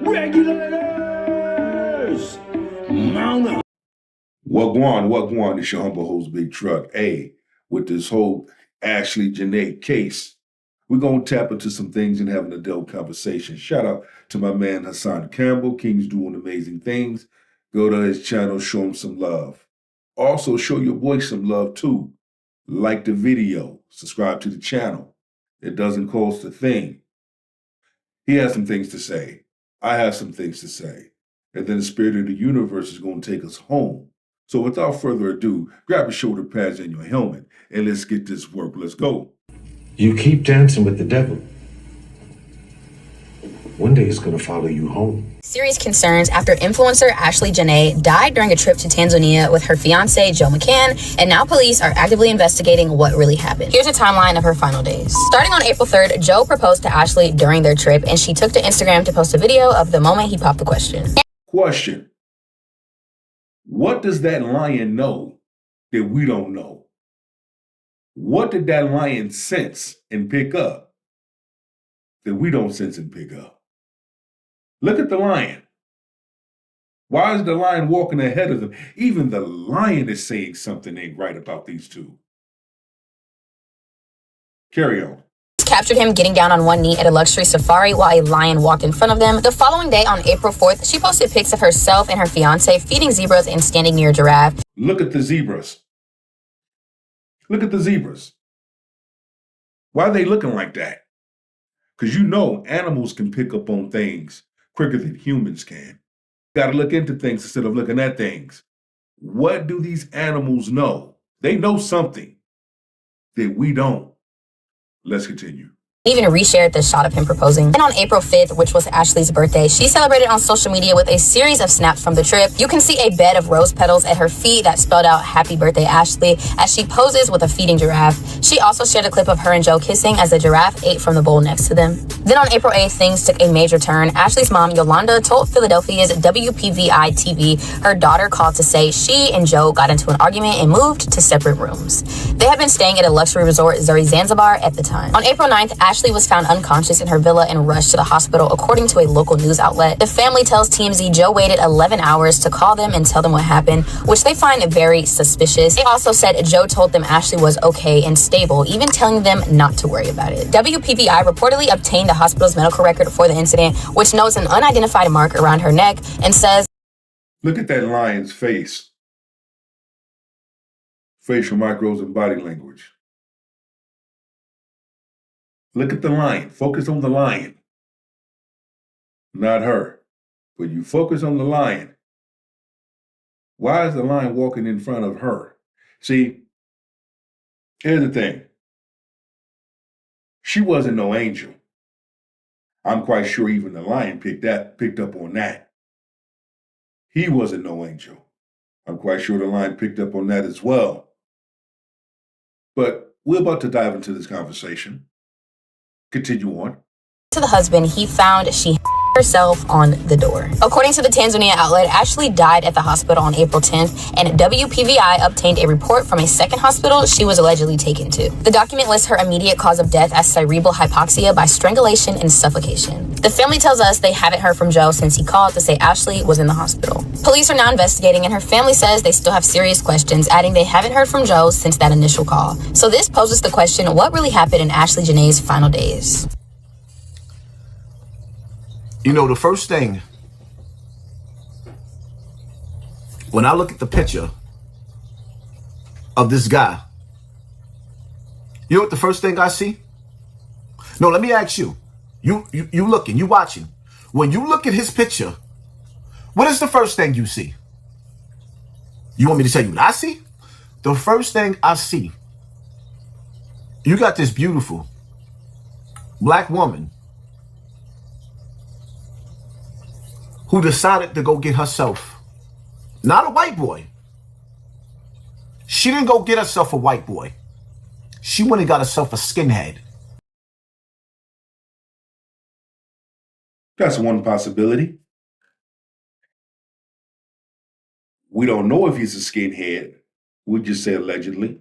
Regulators! Mount up. Wagwan, it's your humble host, Big Truck. Hey, with this whole Ashley Janae case, we're going to tap into some things and have an adult conversation. Shout out to my man Hassan Campbell. King's doing amazing things. Go to his channel, show him some love. Also, show your boy some love too. Like the video, subscribe to the channel. It doesn't cost a thing. He has some things to say. I have some things to say. And then the spirit of the universe is going to take us home. So without further ado, grab your shoulder pads and your helmet, and let's get this work. Let's go. You keep dancing with the devil. One day it's going to follow you home. Serious concerns after influencer Ashley Janae died during a trip to Tanzania with her fiance Joe McCann, and now police are actively investigating what really happened. Here's a timeline of her final days. Starting on April 3rd, Joe proposed to Ashley during their trip, and she took to Instagram to post a video of the moment he popped the question. Question. What does that lion know that we don't know? What did that lion sense and pick up that we don't sense and pick up? Look at the lion. Why is the lion walking ahead of them? Even the lion is saying something ain't right about these two. Carry on. Captured him getting down on one knee at a luxury safari while a lion walked in front of them. The following day, on April 4th, she posted pics of herself and her fiance feeding zebras and standing near a giraffe. Look at the zebras. Look at the zebras. Why are they looking like that? Because you know animals can pick up on things quicker than humans can. Got to look into things instead of looking at things. What do these animals know? They know something that we don't. Let's continue. Even reshared the shot of him proposing. And on April 5th, which was Ashley's birthday, she celebrated on social media with a series of snaps from the trip. You can see a bed of rose petals at her feet that spelled out "Happy Birthday, Ashley," as she poses with a feeding giraffe. She also shared a clip of her and Joe kissing as the giraffe ate from the bowl next to them. Then on April 8th, things took a major turn. Ashley's mom, Yolanda, told Philadelphia's WPVI TV her daughter called to say she and Joe got into an argument and moved to separate rooms. They had been staying at a luxury resort, Zuri Zanzibar, at the time. On April 9th, Ashley was found unconscious in her villa and rushed to the hospital, according to a local news outlet. The family tells TMZ Joe waited 11 hours to call them and tell them what happened, which they find very suspicious. They also said Joe told them Ashley was okay and stable, even telling them not to worry about it. WPVI reportedly obtained the hospital's medical record for the incident, which notes an unidentified mark around her neck and says, "Look at that lion's face. Facial micros and body language. Look at the lion. Focus on the lion. Not her. But you focus on the lion. Why is the lion walking in front of her? See, here's the thing. She wasn't no angel. I'm quite sure even the lion picked up on that. He wasn't no angel. I'm quite sure the lion picked up on that as well. But we're about to dive into this conversation. Continue on. To the husband, he found she herself on the door. According to the Tanzania outlet, Ashley died at the hospital on April 10th, and WPVI obtained a report from a second hospital she was allegedly taken to. The document lists her immediate cause of death as cerebral hypoxia by strangulation and suffocation. The family tells us they haven't heard from Joe since he called to say Ashley was in the hospital. Police are now investigating, and her family says they still have serious questions, adding they haven't heard from Joe since that initial call. So this poses the question, what really happened in Ashley Janae's final days? You know, the first thing, when I look at the picture of this guy, you know what the first thing I see? No, let me ask you. You looking, you watching. When you look at his picture, what is the first thing you see? You want me to tell you what I see? The first thing I see, you got this beautiful black woman who decided to go get herself, not a white boy. She didn't go get herself a white boy. She went and got herself a skinhead. That's one possibility. We don't know if he's a skinhead. We just say allegedly,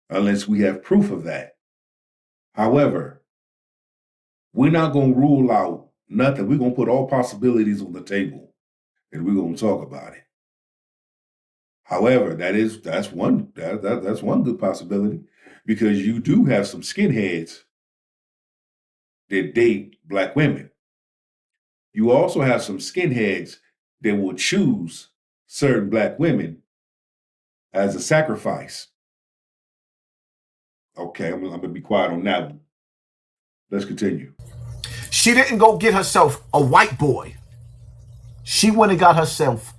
unless we have proof of that. However, we're not going to rule out Nothing. We're gonna put all possibilities on the table and we're gonna talk about it. However, that's one good possibility, because you do have some skinheads that date black women. You also have some skinheads that will choose certain black women as a sacrifice. Okay, I'm gonna be quiet on that one. Let's continue. She didn't go get herself a white boy. She went and got herself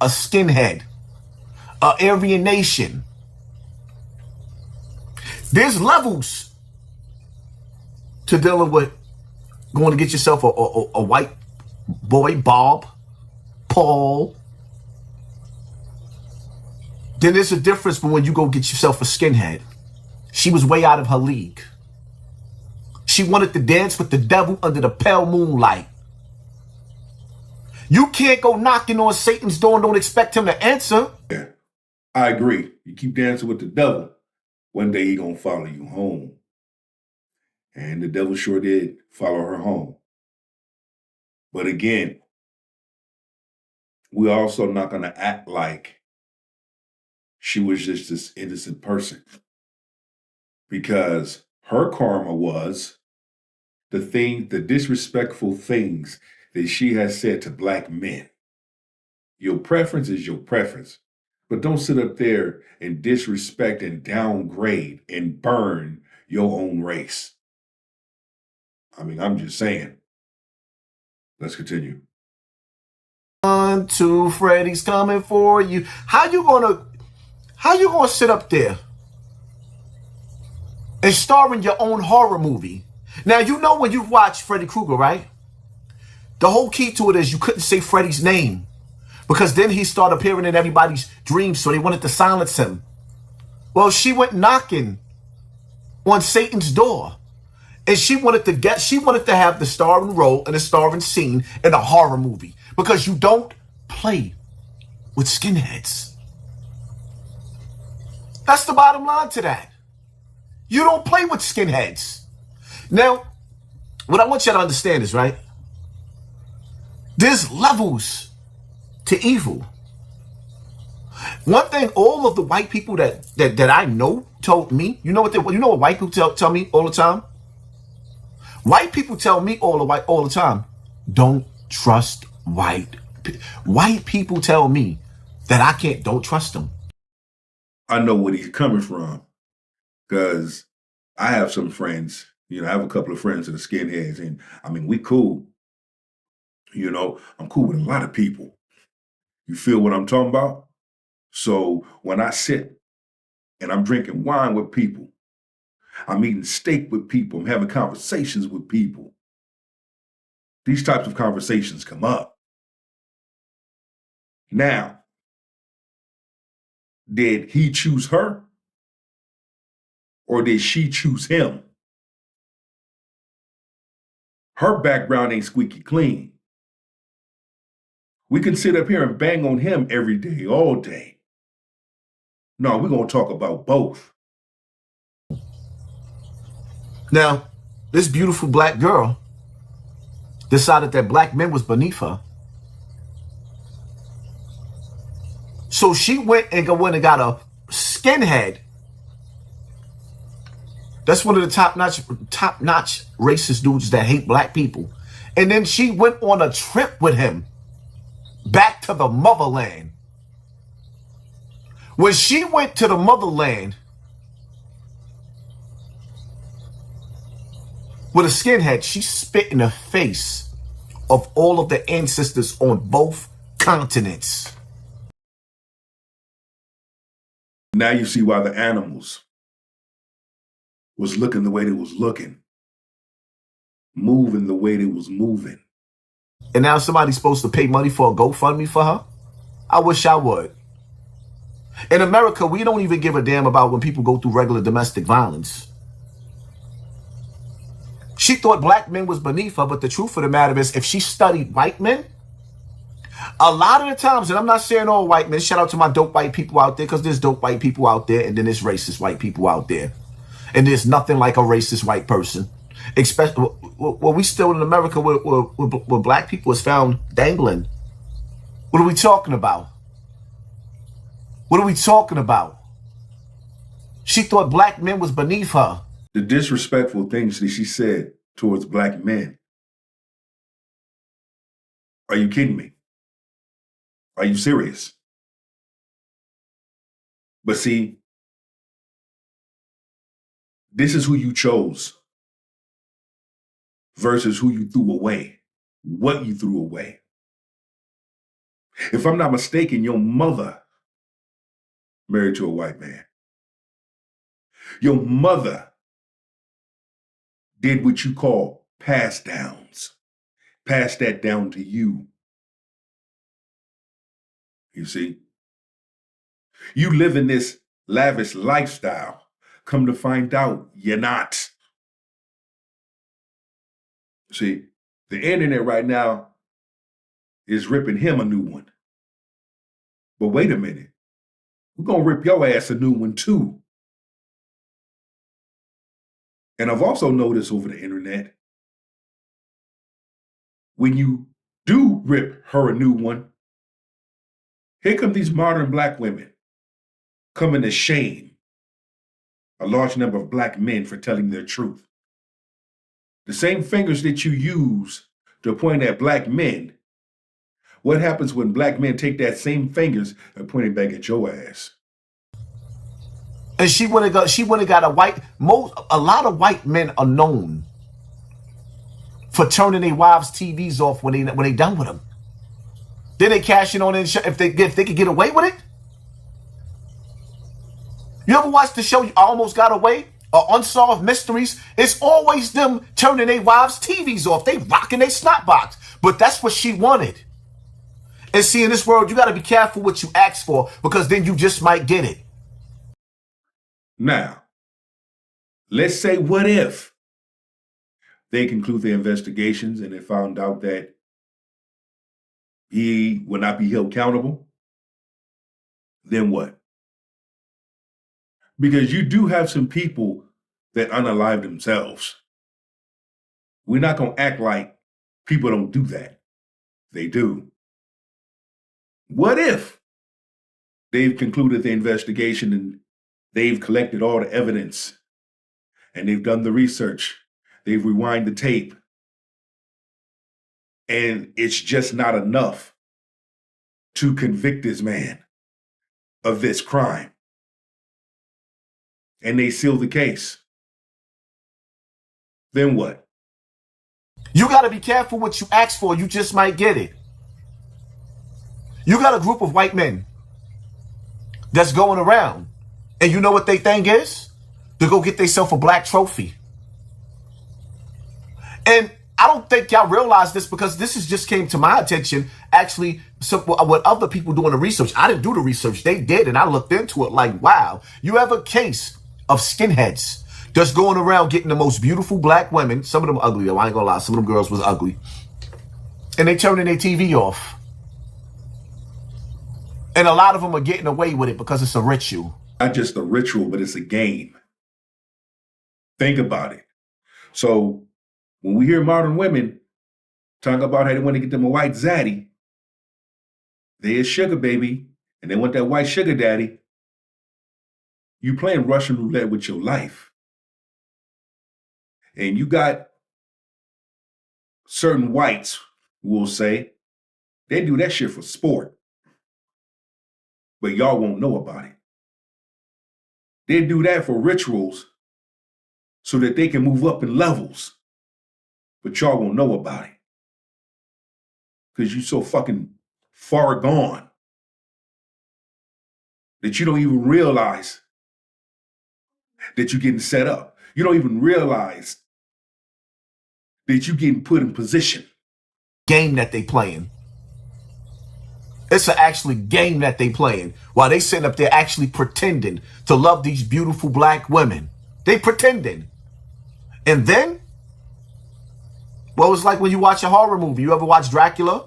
a skinhead, a Aryan Nation. There's levels to dealing with going to get yourself a white boy, Bob, Paul. Then there's a difference when you go get yourself a skinhead. She was way out of her league. She wanted to dance with the devil under the pale moonlight. You can't go knocking on Satan's door and don't expect him to answer. Yeah, I agree. You keep dancing with the devil, one day he gonna follow you home. And the devil sure did follow her home. But again, we're also not gonna act like she was just this innocent person, because her karma was the disrespectful things that she has said to black men. Your preference is your preference, but don't sit up there and disrespect and downgrade and burn your own race. I mean, I'm just saying. Let's continue. 1, 2, Freddy's coming for you. How you gonna sit up there and star in your own horror movie? Now, you know when you watch Freddy Krueger, right? The whole key to it is you couldn't say Freddy's name, because then he started appearing in everybody's dreams, so they wanted to silence him. Well, she went knocking on Satan's door, and she wanted to have the starring role and the starring scene in a horror movie, because you don't play with skinheads. That's the bottom line to that. You don't play with skinheads. Now, what I want you to understand is, right, there's levels to evil. One thing all of the white people that I know told me, you know what white people tell me all the time? White people tell me all the time, don't trust white people tell me that don't trust them. I know what he's coming from, because I have some friends, I have a couple of friends that are skinheads, and I mean, we cool. I'm cool with a lot of people. You feel what I'm talking about? So when I sit and I'm drinking wine with people, I'm eating steak with people, I'm having conversations with people, these types of conversations come up. Now, did he choose her? Or did she choose him? Her background ain't squeaky clean. We can sit up here and bang on him every day, all day. No, we're going to talk about both. Now, this beautiful black girl decided that black men was beneath her. So she went and got a skinhead. That's one of the top-notch racist dudes that hate black people. And then she went on a trip with him back to the motherland. When she went to the motherland with a skinhead, she spit in the face of all of the ancestors on both continents. Now you see why the animals was looking the way they was looking, moving the way they was moving. And now somebody's supposed to pay money for a GoFundMe for her? I wish I would. In America, we don't even give a damn about when people go through regular domestic violence. She thought black men was beneath her, but the truth of the matter is, if she studied white men, a lot of the times, and I'm not saying all white men, shout out to my dope white people out there, because there's dope white people out there, and then there's racist white people out there. And there's nothing like a racist white person. Especially when we still in America where black people is found dangling. What are we talking about? What are we talking about? She thought black men was beneath her. The disrespectful things that she said towards black men. Are you kidding me? Are you serious? But see, this is who you chose versus who you threw away, what you threw away. If I'm not mistaken, your mother married to a white man. Your mother did what you call pass downs. Pass that down to you. You see? You live in this lavish lifestyle. Come to find out, you're not. See, the internet right now is ripping him a new one. But wait a minute. We're going to rip your ass a new one too. And I've also noticed over the internet, when you do rip her a new one, here come these modern black women coming to shame a large number of black men for telling their truth. The same fingers that you use to point at black men, what happens when black men take that same fingers and point it back at your ass? And she would have got a lot of white men are known for turning their wives' TVs off when they done with them. Then they cash in on it if they could get away with it. You ever watch the show You Almost Got Away or Unsolved Mysteries? It's always them turning their wives' TVs off. They rocking their snot box. But that's what she wanted. And see, in this world, you got to be careful what you ask for, because then you just might get it. Now, let's say what if they conclude their investigations and they found out that he will not be held accountable? Then what? Because you do have some people that unalive themselves. We're not going to act like people don't do that. They do. What if they've concluded the investigation and they've collected all the evidence and they've done the research, they've rewind the tape, and it's just not enough to convict this man of this crime? And they seal the case. Then what? You got to be careful what you ask for. You just might get it. You got a group of white men that's going around, and you know what their thing is? To go get themselves a black trophy. And I don't think y'all realize this, because this just came to my attention. Actually, what other people doing the research. I didn't do the research. They did, and I looked into it like, wow. You have a case of skinheads just going around getting the most beautiful black women. Some of them ugly, though. I ain't gonna lie. Some of them girls was ugly. And they turning their TV off. And a lot of them are getting away with it because it's a ritual. Not just a ritual, but it's a game. Think about it. So when we hear modern women talk about how they want to get them a white zaddy, they is sugar baby, and they want that white sugar daddy. You playing Russian roulette with your life. And you got certain whites who will say they do that shit for sport. But y'all won't know about it. They do that for rituals so that they can move up in levels. But y'all won't know about it. Because you so fucking far gone that you don't even realize that you're getting set up. You don't even realize that you're getting put in position. Game that they playing. It's an actually game that they playing while they sitting up there actually pretending to love these beautiful black women. They pretending. And then, well, it's like when you watch a horror movie. You ever watch Dracula?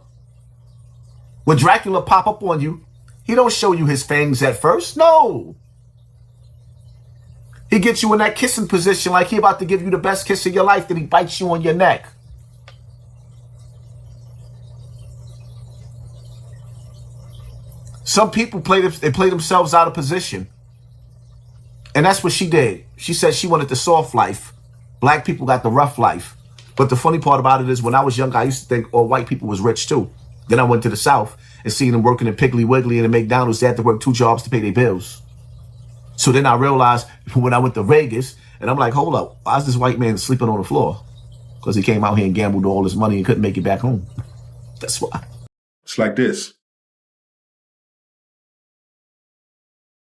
When Dracula pop up on you, he don't show you his fangs at first. No. He gets you in that kissing position like he about to give you the best kiss of your life, then he bites you on your neck. Some people play themselves out of position. And that's what she did. She said she wanted the soft life. Black people got the rough life. But the funny part about it is when I was younger, I used to think all white people was rich too. Then I went to the South and seen them working in Piggly Wiggly and in McDonald's. They had to work 2 jobs to pay their bills. So then I realized when I went to Vegas, and I'm like, hold up, why is this white man sleeping on the floor? Because he came out here and gambled all his money and couldn't make it back home. That's why. It's like this.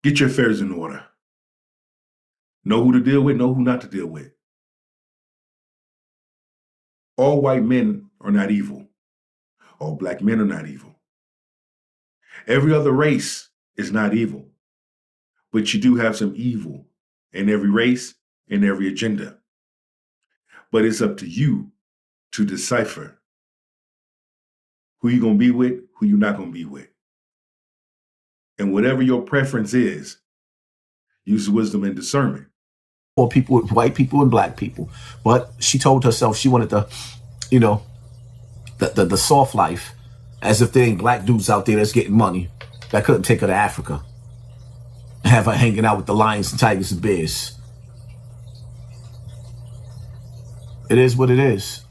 Get your affairs in order. Know who to deal with, know who not to deal with. All white men are not evil. All black men are not evil. Every other race is not evil. But you do have some evil in every race, in every agenda. But it's up to you to decipher who you're going to be with, who you're not going to be with. And whatever your preference is, use wisdom and discernment. Or people, white people and black people. But she told herself she wanted the, the soft life, as if there ain't black dudes out there that's getting money that couldn't take her to Africa. Have her hanging out with the lions and tigers and bears. It is what it is.